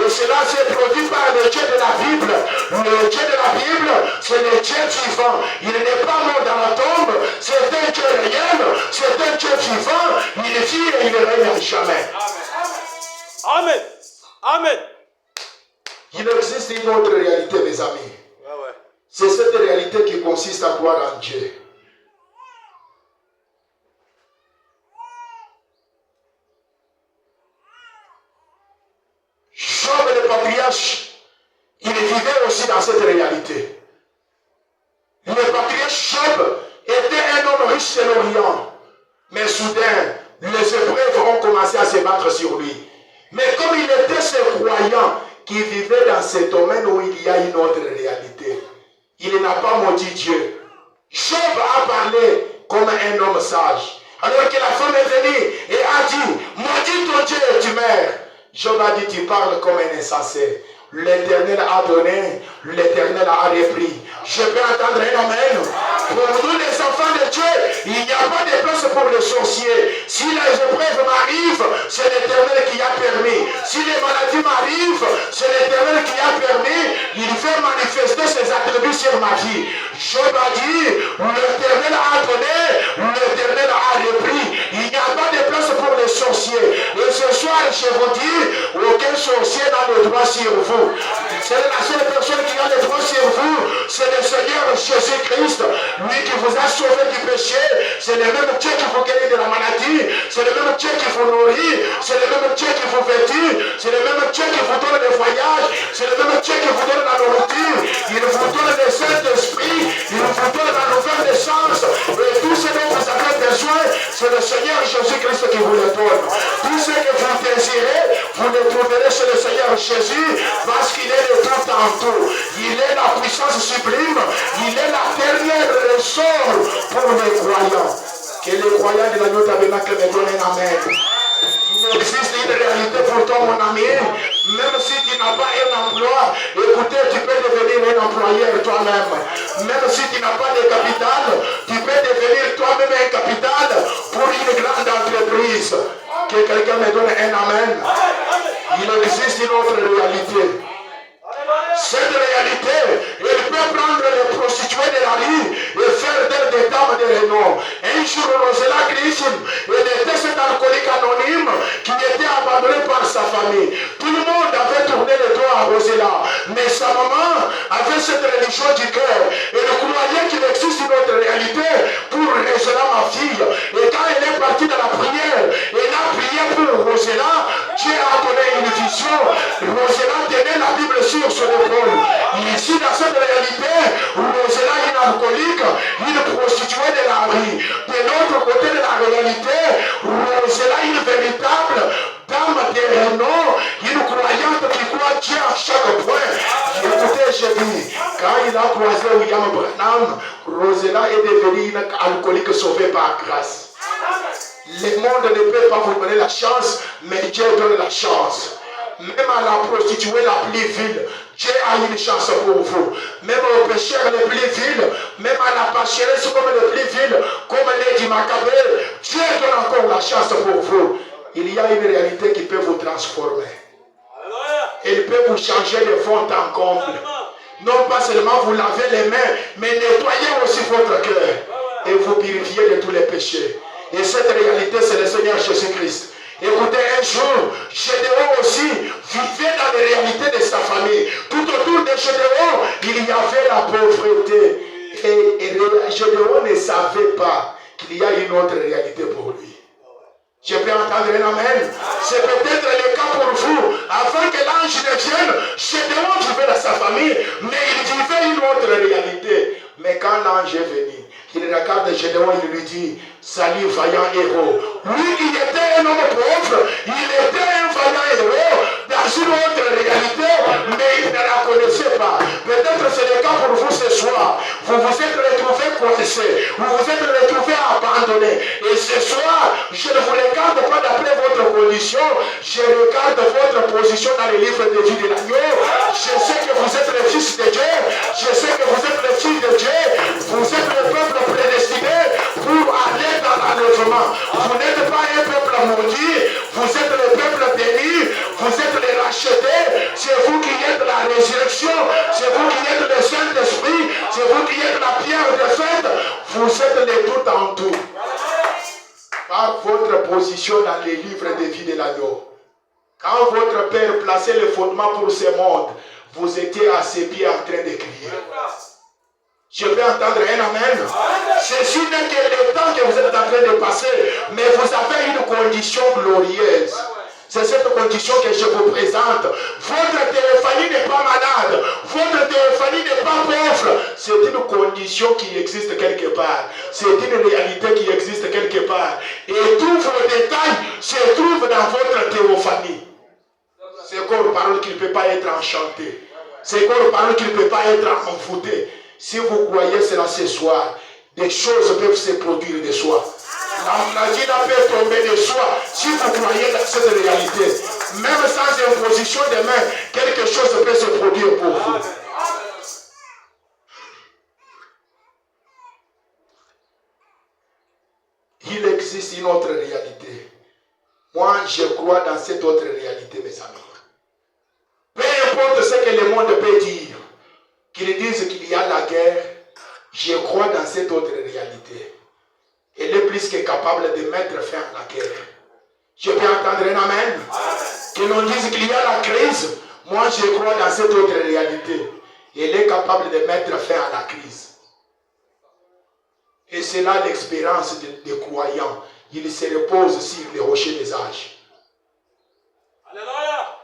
Et cela s'est produit par le Dieu de la Bible. Le Dieu de la Bible, c'est le Dieu vivant. Il n'est pas mort dans la tombe. C'est un Dieu réel. C'est un Dieu vivant. Il vit et il ne règne jamais. Amen. Amen. Il existe une autre réalité, mes amis. C'est cette réalité qui consiste à croire en Dieu. Job le patriarche, il vivait aussi dans cette réalité. Le patriarche Job était un homme riche de l'Orient. Mais soudain, les épreuves ont commencé à se battre sur lui. Mais comme il était ce le croyant qui vivait dans ce domaine où il y a une autre réalité. Il n'a pas maudit Dieu. Job a parlé comme un homme sage. Alors que la femme est venue et a dit, maudis ton Dieu et tu meurs. Job a dit, tu parles comme un insensé. L'Éternel a donné, l'Éternel a repris. Je peux entendre un amen. Pour nous les enfants de Dieu, il n'y a pas de place pour les sorciers. Si les épreuves m'arrivent, c'est l'Éternel qui a permis. Si les maladies m'arrivent, c'est l'Éternel qui a permis. Il fait manifester ses attributs sur ma vie. Job a dit, l'Éternel a donné, l'Éternel a repris. Il n'y a pas de place pour les sorciers. Et ce soir, je vous dis, aucun sorcier n'a le droit sur vous. C'est la seule personne qui a le droit sur vous. C'est le Seigneur Jésus-Christ. Lui qui vous a sauvé du péché. C'est le même Dieu qui vous guérit de la maladie. C'est le même Dieu qui vous nourrit. C'est le même Dieu qui vous vêtit. C'est le même Dieu qui vous donne des voyages. C'est le même Dieu qui vous donne la nourriture. Il vous donne le Saint-Esprit. Il vous donne la nouvelle naissance. Et tout ce dont vous avez besoin, c'est le Seigneur Jésus-Christ qui vous le donne. Tout ce que vous désirez, vous le trouverez chez le Seigneur Jésus. Parce qu'il est le tout en tout. Il est la puissance sublime. Il est la dernière ressort pour les croyants. Que les croyants de l'agneau tabernacle me donnent un amen. Il existe une réalité pour toi, mon ami. Même si tu n'as pas un emploi, écoutez, tu peux devenir un employeur toi-même. Même si tu n'as pas de capital, tu peux devenir toi-même un capital pour une grande entreprise. Que quelqu'un me donne un amen. Il existe une autre réalité. Cette réalité, elle peut prendre les prostituées de la rue et faire d'elles des dames de renom. Un jour, Rosella Christian, elle était cet alcoolique anonyme qui était abandonné par sa famille. Tout le monde avait tourné le dos à Rosella. Mais sa maman avait cette religion du cœur. Elle croyait qu'il existe une autre réalité pour Rosella, ma fille. Et quand elle est partie dans la prière, elle a prié pour Rosella. Dieu a donné une vision. Rosella tenait la Bible sur son épaule. Ici, dans cette réalité, Rosella est une alcoolique, une prostituée de la rue. De l'autre côté de la réalité, Rosella est une véritable dame de renom, une croyante qui croit Dieu à chaque point. Écoutez, je dis, quand il a croisé William Branham, Rosella est devenue une alcoolique sauvée par grâce. Le monde ne peut pas vous donner la chance, mais Dieu donne la chance. Même à la prostituée la plus vile, Dieu a une chance pour vous. Même aux pécheurs les plus viles, même à la pascheresse comme les plus viles, comme Lady Macabée, Dieu donne encore la chance pour vous. Il y a une réalité qui peut vous transformer. Elle peut vous changer de fond en comble. Non pas seulement vous laver les mains, mais nettoyer aussi votre cœur et vous purifier de tous les péchés. Et cette réalité, c'est le Seigneur Jésus-Christ. Écoutez, un jour, Gédéon aussi vivait dans les réalités de sa famille. Tout autour de Gédéon, il y avait la pauvreté. Et Gédéon ne savait pas qu'il y a une autre réalité pour lui. Je peux entendre un amen. C'est peut-être le cas pour vous. Avant que l'ange ne vienne, Gédéon vivait dans sa famille, mais il vivait une autre réalité. Mais quand l'ange est venu, il regarde Gédéon, il lui dit, salut vaillant héros. Lui, il était un homme pauvre, il était un vaillant héros dans une autre réalité, mais il ne la connaissait pas. Peut-être c'est le cas pour vous ce soir. Vous vous êtes retrouvés coincés, vous vous êtes retrouvés abandonnés. Et ce soir, je ne vous regarde pas d'après votre condition, je regarde votre position dans le livre de vie de l'agneau. Je sais que vous êtes le fils de Dieu, je sais que vous êtes le fils de Dieu, vous êtes le peuple prédestiné pour aller dans l'enlèvement. Vous n'êtes pas un peuple maudit, vous êtes le peuple béni, vous êtes les rachetés, c'est vous qui êtes la résurrection, c'est vous qui êtes le Saint-Esprit, c'est vous qui êtes la pierre de fête, vous êtes les tout en tout. Par votre position dans les livres de vie de l'agneau. Quand votre Père plaçait le fondement pour ce monde, vous étiez à ses pieds en train de crier. Je peux entendre un amen. Ceci n'est que le temps que vous êtes en train de passer, mais vous avez une condition glorieuse. C'est cette condition que je vous présente. Votre téléphonie n'est pas malade. Votre téléphonie n'est pas pauvre. C'est une condition qui existe quelque part. C'est une réalité qui existe quelque part. Et tous vos détails se trouvent dans votre théophanie. C'est encore une parole qui ne peut pas être enchantée. C'est encore une parole qui ne peut pas être envoûtée. Si vous croyez cela ce soir, des choses peuvent se produire de soi. La vie peut tomber de soi si vous croyez dans cette réalité. Même sans imposition de main, quelque chose peut se produire pour vous. Il existe une autre réalité. Moi, je crois dans cette autre réalité, mes amis. Peu importe ce que le monde peut dire, qu'ils disent qu'il y a la guerre, je crois dans cette autre réalité. Elle est plus que capable de mettre fin à la guerre. Je peux entendre un amen. Que l'on dise qu'il y a la crise, moi je crois dans cette autre réalité. Elle est capable de mettre fin à la crise. Et c'est là l'expérience des croyants. Ils se reposent sur les rochers des âges. Alléluia.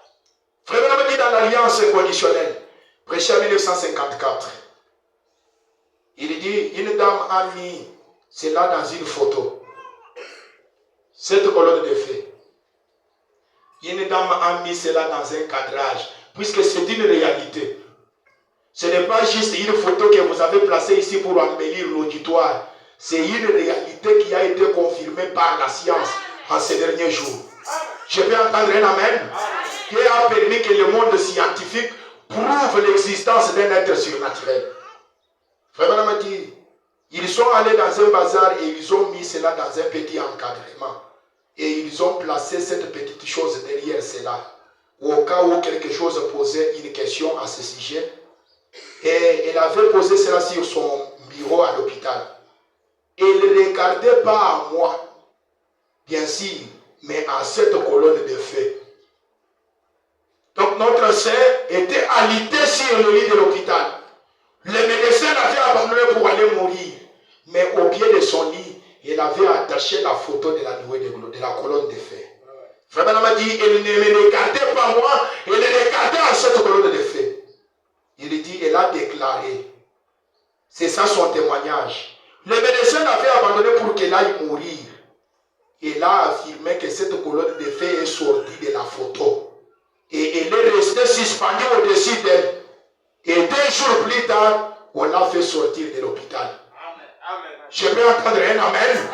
Frère me dit dans l'alliance inconditionnelle, prêché en 1954, il dit, une dame a mis cela dans une photo. Cette colonne de feu. Une dame a mis cela dans un cadrage, puisque c'est une réalité. Ce n'est pas juste une photo que vous avez placée ici pour embellir l'auditoire. C'est une réalité qui a été confirmée par la science en ces derniers jours. Je peux entendre un amen qui a permis que le monde scientifique prouve l'existence d'un être surnaturel. Frère m'a dit, ils sont allés dans un bazar et ils ont mis cela dans un petit encadrement. Et ils ont placé cette petite chose derrière cela. Au cas où quelque chose posait une question à ce sujet. Et elle avait posé cela sur son bureau à l'hôpital. Et elle ne regardait pas à moi, bien sûr, mais à cette colonne de feu. Donc notre sœur était alitée sur le lit de l'hôpital. Le médecin l'avait abandonné pour aller mourir. Mais au pied de son lit, elle avait attaché la photo de la nuée de la colonne de feu. Frère m'a dit, elle ne me regardait pas moi, elle regardait à cette colonne de feu. Il dit, elle a déclaré. C'est ça son témoignage. Le médecin l'avait abandonné pour qu'elle aille mourir. Elle a affirmé que cette colonne de feu est sortie de la photo. Et elle est restée suspendue au-dessus d'elle. Et 2 jours plus tard, on l'a fait sortir de l'hôpital. Je peux entendre un amen.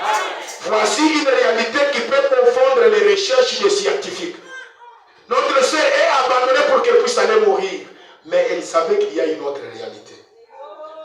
Voici une réalité qui peut confondre les recherches des scientifiques. Notre sœur est abandonnée pour qu'elle puisse aller mourir. Mais elle savait qu'il y a une autre réalité.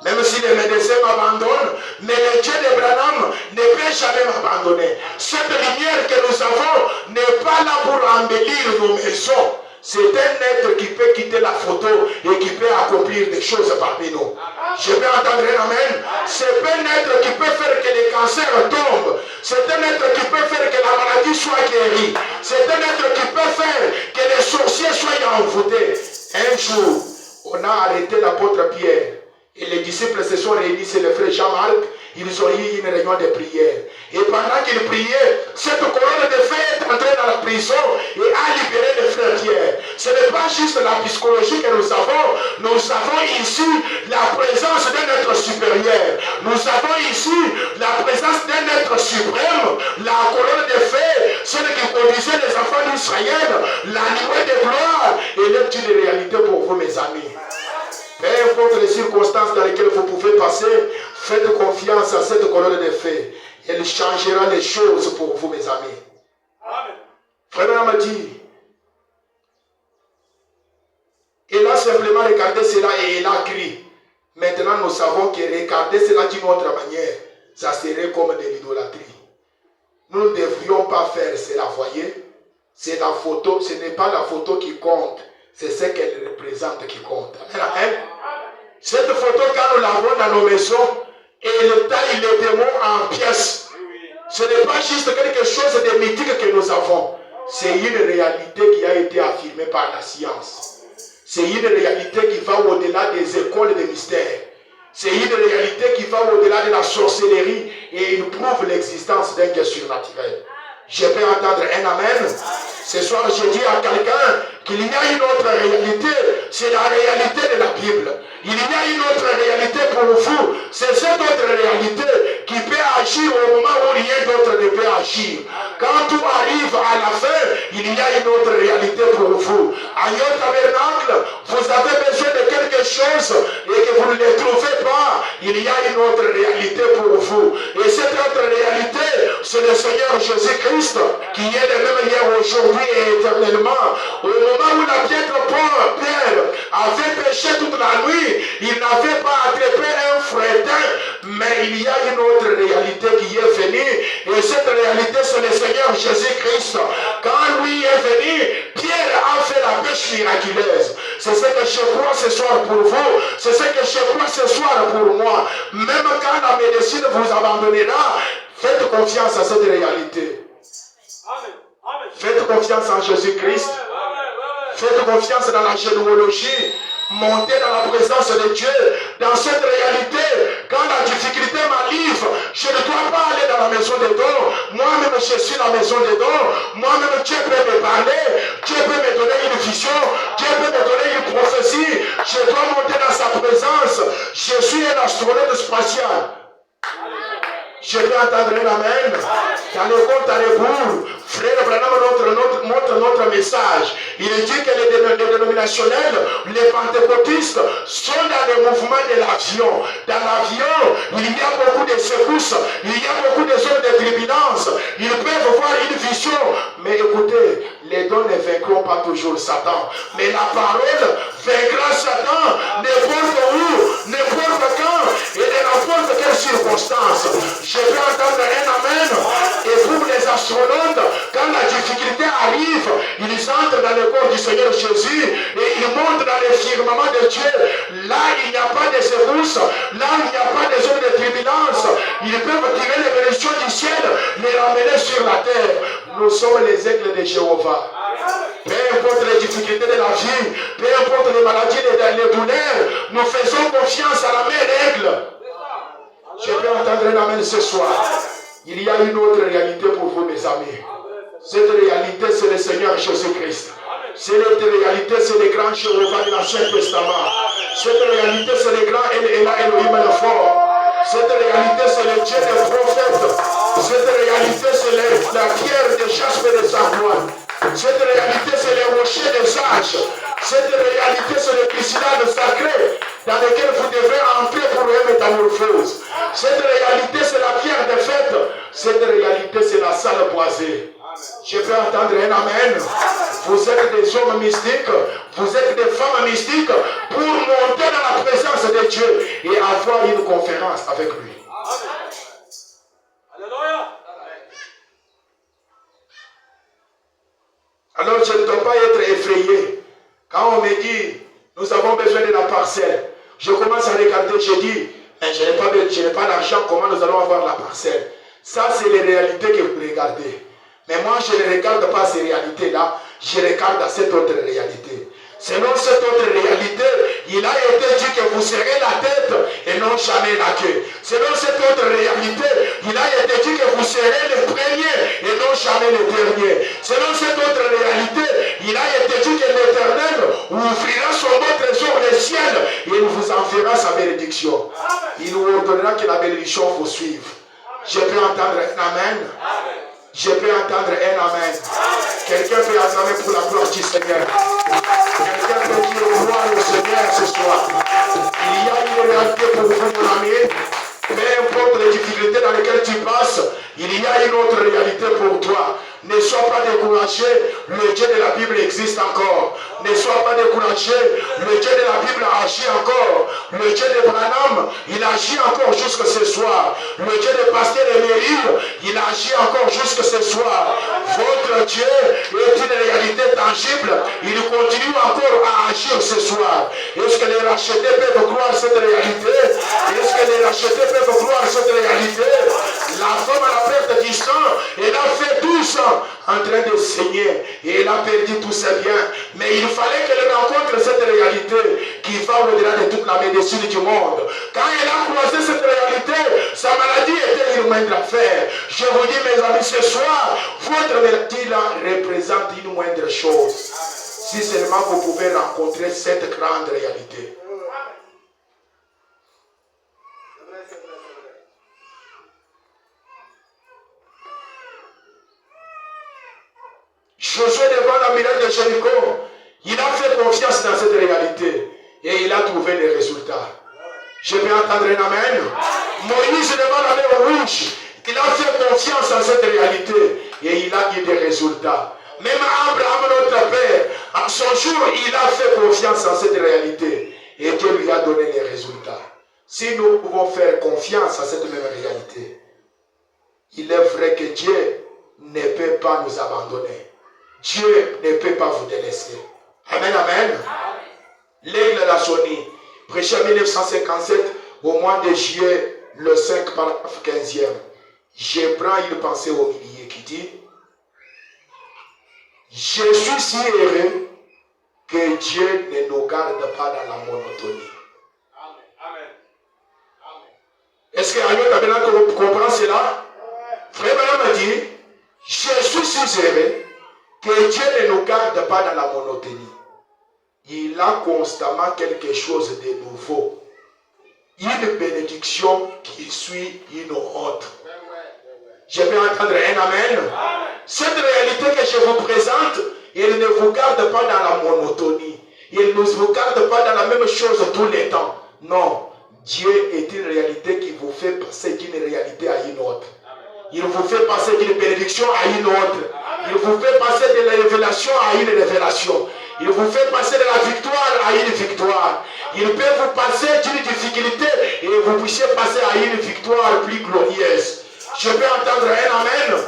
Même si les médecins m'abandonnent, mais le Dieu d'Abraham ne peut jamais m'abandonner. Cette lumière que nous avons n'est pas là pour embellir nos maisons. C'est un être qui peut quitter la photo et qui peut accomplir des choses parmi nous. Je peux entendre un amen. C'est un être qui peut faire que les cancers tombent. C'est un être qui peut faire que la maladie soit guérie. C'est un être qui peut faire que les sorciers soient envoûtés. Un jour, on a arrêté l'apôtre Pierre. Et les disciples se sont réunis, c'est le frère Jean-Marc. Ils ont eu une réunion de prière. Et pendant qu'ils priaient, cette colonne de feu est entrée dans la prison et a libéré le frère Pierre. Ce n'est pas juste la psychologie que nous avons ici la présence d'un être supérieur. Nous avons ici la présence d'un être suprême. La colonne de feu, celle qui conduisait les enfants d'Israël, la nuée de gloire, elle est une réalité pour vous, mes amis. Peu importe les circonstances dans lesquelles vous pouvez passer, faites confiance à cette colonne de feu. Elle changera les choses pour vous, mes amis. Amen. Frère m'a dit, elle a simplement regardé cela et elle a crié. Maintenant, nous savons que regarder cela d'une autre manière, ça serait comme de l'idolâtrie. Nous ne devrions pas faire cela, voyez. C'est la photo, ce n'est pas la photo qui compte. C'est ce qu'elle représente qui compte. Amen. Cette photo, quand nous l'avons dans nos maisons, elle taille les démons en pièces. Ce n'est pas juste quelque chose de mythique que nous avons. C'est une réalité qui a été affirmée par la science. C'est une réalité qui va au-delà des écoles de mystère. C'est une réalité qui va au-delà de la sorcellerie et il prouve l'existence d'un Dieu surnaturel. Je peux entendre un amen. Ce soir, je dis à quelqu'un qu'il y a une autre réalité. C'est la réalité de la Bible. il y a une autre réalité pour vous. C'est cette autre réalité qui peut agir au moment où rien d'autre ne peut agir. Quand tout arrive à la fin, il y a une autre réalité pour vous. À Yon Tabernacle, vous avez besoin de quelque chose et que vous ne le trouvez pas, il y a une autre réalité pour vous. Et cette autre réalité, c'est le Seigneur Jésus-Christ qui est le même hier, aujourd'hui et éternellement. Au moment où la piètre Pierre avait péché toute la nuit, il n'avait pas attrapé un frétin, mais il y a une autre réalité qui est venue. Et cette réalité, c'est le Seigneur Jésus-Christ. Quand lui est venu, Pierre a fait la pêche miraculeuse. C'est ce que je crois ce soir pour vous. C'est ce que je crois ce soir pour moi. Même quand la médecine vous abandonnera, faites confiance à cette réalité. Faites confiance en Jésus-Christ. Faites confiance dans la généalogie. Montez dans la présence de Dieu. Dans cette réalité, quand la difficulté m'arrive, je ne dois pas aller dans la maison des dons. Moi-même, je suis la maison des dons. Moi-même, Dieu peut me parler. Dieu peut me donner une vision. Dieu peut me donner une prophétie. Je dois monter dans sa présence. Je suis un astronaute spatial. Je peux entendre un amen. Dans le compte à rebours, frère Branham montre notre message. Il dit que les dénominationnels, les pentecôtistes, sont dans le mouvement de l'avion. Dans l'avion, il y a beaucoup de secousses, il y a beaucoup de zones de turbulence. Ils peuvent voir une vision. Mais écoutez, les dons ne vaincront pas toujours Satan. Mais la parole vaincra Satan n'importe où, n'importe quand et de n'importe quelle circonstance. Je peux entendre un amen. Et pour les astronautes, quand la difficulté arrive, ils entrent dans le corps du Seigneur Jésus et ils montent dans le firmament de Dieu. Là, il n'y a pas de secousses. Là, il n'y a pas de zone de turbulence. Ils peuvent tirer les bénédictions du ciel, les ramener sur la terre. Nous sommes les aigles de Jéhovah. Peu importe les difficultés de la vie, peu importe les maladies, les douleurs, nous faisons confiance à la mère aigle. Je peux entendre un amen ce soir. Il y a une autre réalité pour vous, mes amis. Cette réalité, c'est le Seigneur Jésus-Christ. Cette réalité, c'est le grand Jéhovah de l'Ancien Testament. Cette réalité, c'est le grand Elohim le fort. Cette réalité, c'est le Dieu des prophètes. Cette réalité, c'est la pierre de jaspe de Savoie. Cette réalité, c'est le rocher des sages. Cette réalité, c'est le cristal sacré dans lequel vous devrez entrer pour une métamorphose. Cette réalité, c'est la pierre de fête. Cette réalité, c'est la salle boisée. Je peux entendre un amen. Vous êtes des hommes mystiques, vous êtes des femmes mystiques pour monter dans la présence de Dieu et avoir une conférence avec lui. Alléluia. Alors je ne dois pas être effrayé. Quand on me dit, nous avons besoin de la parcelle, je commence à regarder, je dis, je n'ai pas l'argent, comment nous allons avoir la parcelle? Ça, c'est les réalités que vous regardez. Mais moi, je ne regarde pas ces réalités-là, je regarde à cette autre réalité. Selon cette autre réalité, il a été dit que vous serez la tête et non jamais la queue. Selon cette autre réalité, il a été dit que vous serez les premiers et non jamais les derniers. Selon cette autre réalité, il a été dit que l'Éternel ouvrira son bon trésor le ciel et il vous en fera sa bénédiction. Il vous ordonnera que la bénédiction vous suive. Je peux entendre un amen. Je peux entendre un amen. Quelqu'un peut acclamer pour la gloire du Seigneur. Quelqu'un peut dire gloire au Seigneur ce soir. Il y a une réalité pour vous, mon ami. Peu importe les difficultés dans lesquelles tu passes, il y a une autre réalité pour toi. Ne sois pas découragé, le Dieu de la Bible existe encore. Ne sois pas découragé, le Dieu de la Bible agit encore. Le Dieu de Branham, il agit encore jusque ce soir. Le Dieu de Pasteur Emery, il agit encore jusque ce soir. Votre Dieu est une réalité tangible. Il continue encore à agir ce soir. Est-ce que les rachetés peuvent croire cette réalité? Est-ce que les rachetés peuvent croire cette réalité? La femme à la perte du sang, elle a fait 12 ans en train de saigner et elle a perdu tous ses biens. Mais il fallait qu'elle rencontre cette réalité qui va au-delà de toute la médecine du monde. Quand elle a croisé cette réalité, sa maladie était une moindre affaire. Je vous dis, mes amis, ce soir, votre maladie là représente une moindre chose. Si seulement vous pouvez rencontrer cette grande réalité. fait confiance dans cette réalité et il a trouvé les résultats. Je peux entendre un amen. Moïse devant la mer rouge, il a fait confiance en cette réalité et il a eu des résultats. Même Abraham, notre père, à son jour, il a fait confiance en cette réalité et Dieu lui a donné les résultats. Si nous pouvons faire confiance à cette même réalité, il est vrai que Dieu ne peut pas nous abandonner. Dieu ne peut pas vous délaisser. Amen, amen. L'aigle l'a sonné. Prêché en 1957, au mois de juillet, le 5, paragraphe 15e. Je prends une pensée au milieu qui dit: je suis si heureux que Dieu ne nous garde pas dans la monotonie. Amen. Est-ce que Ayoub comprend cela? Frère Branham dit: je suis si heureux que Dieu ne nous garde pas dans la monotonie. Il a constamment quelque chose de nouveau. Une bénédiction qui suit une autre. Je vais entendre un amen. Cette réalité que je vous présente, elle ne vous garde pas dans la monotonie. Elle ne vous garde pas dans la même chose tous les temps. Non. Dieu est une réalité qui vous fait passer d'une réalité à une autre. Il vous fait passer d'une bénédiction à une autre. Il vous fait passer de la révélation à une révélation. Il vous fait passer de la victoire à une victoire. Il peut vous passer d'une difficulté et vous puissiez passer à une victoire plus glorieuse. Je peux entendre un amen.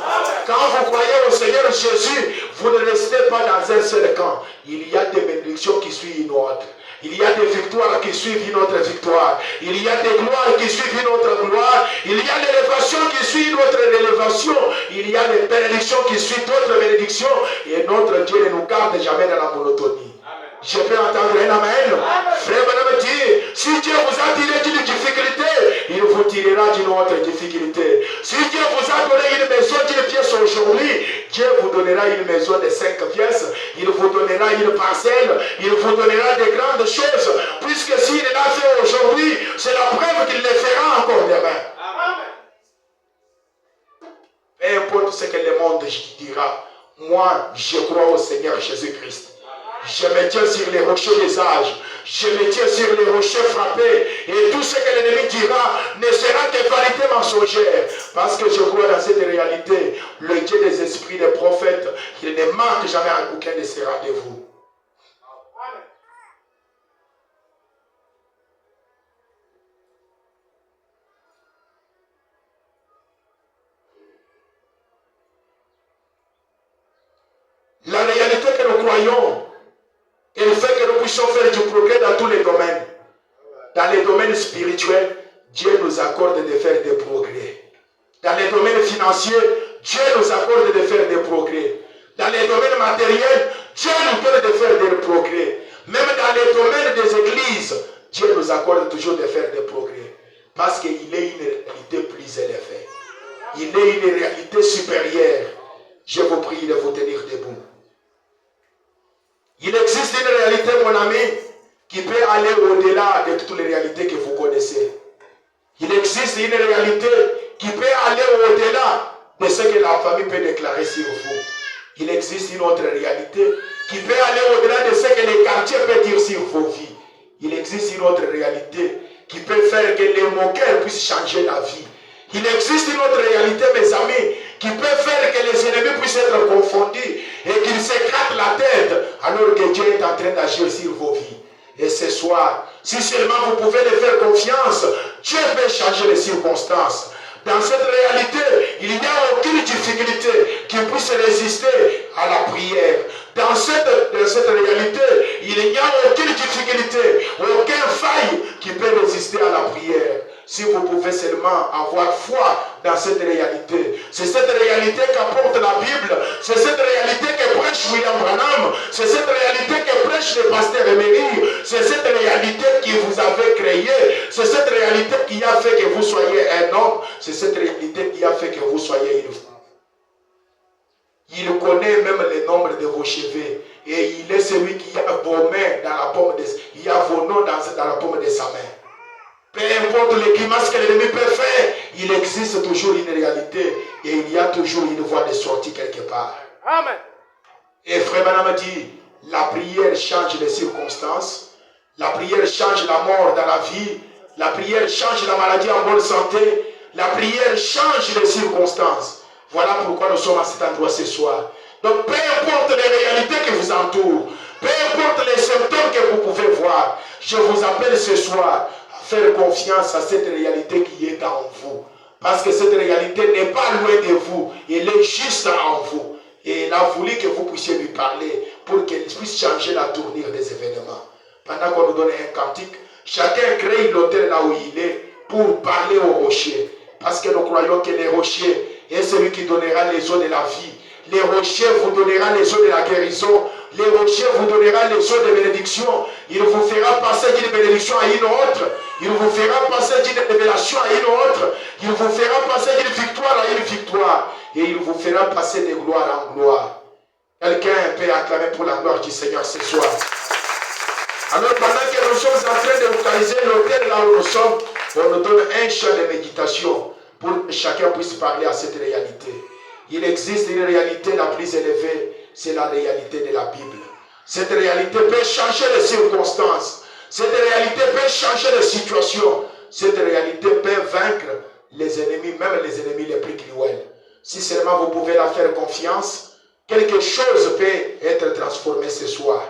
Quand vous croyez au Seigneur Jésus, vous ne restez pas dans un seul camp. Il y a des bénédictions qui suivent une autre. Il y a des victoires qui suivent une autre victoire. Il y a des gloires qui suivent une autre gloire. Il y a l'élévation qui suit une autre élévation. Il y a les bénédictions qui suivent d'autres bénédictions. Et notre Dieu ne nous garde jamais dans la monotonie. Je peux entendre un amen. Frère Branham dit: si Dieu vous a tiré d'une difficulté, il vous tirera d'une autre difficulté. Si Dieu vous a donné une maison d'une pièce aujourd'hui, Dieu vous donnera une maison de 5 pièces. Il vous donnera une parcelle. Il vous donnera de grandes choses. Puisque s'il l'a fait aujourd'hui, c'est la preuve qu'il le fera encore demain. Peu importe ce que le monde dira, moi je crois au Seigneur Jésus-Christ. Je me tiens sur les rochers des âges. Je me tiens sur les rochers frappés. Et tout ce que l'ennemi dira ne sera que vérité mensongère. Parce que je crois dans cette réalité. Le Dieu des esprits, des prophètes, il ne manque jamais à aucun de ses rendez-vous. La réalité que nous croyons, elle fait que nous puissions faire du progrès dans tous les domaines. Dans les domaines spirituels, Dieu nous accorde de faire des progrès. Dans les domaines financiers, Dieu nous accorde de faire des progrès. Dans les domaines matériels, Dieu nous donne de faire des progrès. Même dans les domaines des églises, Dieu nous accorde toujours de faire des progrès. Parce qu'il est une réalité plus élevée. Il est une réalité supérieure. Je vous prie de vous tenir debout. Il existe une réalité, mon ami, qui peut aller au-delà de toutes les réalités que vous connaissez. Il existe une réalité qui peut aller au-delà de ce que la famille peut déclarer sur vous. Il existe une autre réalité qui peut aller au-delà de ce que les quartiers peuvent dire sur vos vies. Il existe une autre réalité qui peut faire que les moqueurs puissent changer la vie. Il existe une autre réalité, mes amis, qui peut faire que les ennemis puissent être confondus et qu'ils s'éclatent la tête alors que Dieu est en train d'agir sur vos vies. Et ce soir, si seulement vous pouvez le faire confiance, Dieu peut changer les circonstances. Dans cette réalité, il n'y a aucune difficulté qui puisse résister à la prière. Dans cette réalité, il n'y a aucune difficulté, aucun faille qui peut résister à la prière. Si vous pouvez seulement avoir foi dans cette réalité. C'est cette réalité qu'apporte la Bible. C'est cette réalité que prêche William Branham. C'est cette réalité que prêche le pasteur Emery. C'est cette réalité qui vous avait créé. C'est cette réalité qui a fait que vous soyez un homme. C'est cette réalité qui a fait que vous soyez une femme. Il connaît même le nombre de vos cheveux. Et il est celui qui a vos mains dans la paume de... Il a vos noms dans la paume de sa main. Peu importe les grimaces que l'ennemi peut faire, il existe toujours une réalité et il y a toujours une voie de sortie quelque part. Amen. Et frère Branham dit, La prière change les circonstances. La prière change la mort dans la vie. La prière change la maladie en bonne santé. La prière change les circonstances. Voilà pourquoi nous sommes à cet endroit ce soir. Donc peu importe les réalités qui vous entourent, peu importe les symptômes que vous pouvez voir, je vous appelle ce soir à faire confiance à cette réalité qui est en vous. Parce que cette réalité n'est pas loin de vous, elle est juste en vous. Et il a voulu que vous puissiez lui parler pour qu'elle puisse changer la tournure des événements. Pendant qu'on nous donne un cantique, chacun crée l'autel là où il est pour parler au rocher. Parce que nous croyons que les rochers est celui qui donnera les eaux de la vie. Les rochers vous donnera les eaux de la guérison. Les rochers vous donnera les eaux de bénédiction. Il vous fera passer d'une bénédiction à une autre. Il vous fera passer d'une révélation à une autre. Il vous fera passer d'une victoire à une victoire. Et il vous fera passer de gloire en gloire. Quelqu'un peut acclamer pour la gloire du Seigneur ce soir. Alors pendant que nous sommes en train de localiser l'autel là où nous sommes, on nous donne un chant de méditation pour que chacun puisse parler à cette réalité. Il existe une réalité la plus élevée, c'est la réalité de la Bible. Cette réalité peut changer les circonstances. Cette réalité peut changer les situations. Cette réalité peut vaincre les ennemis, même les ennemis les plus cruels. Si seulement vous pouvez la faire confiance, quelque chose peut être transformé ce soir.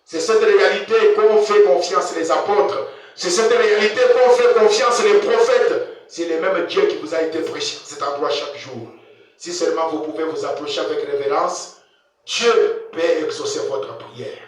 C'est cette réalité qu'on fait confiance les apôtres. C'est cette réalité qu'on fait confiance les prophètes. C'est le même Dieu qui vous a été prêché à cet endroit chaque jour. Si seulement vous pouvez vous approcher avec révérence, Dieu peut exaucer votre prière.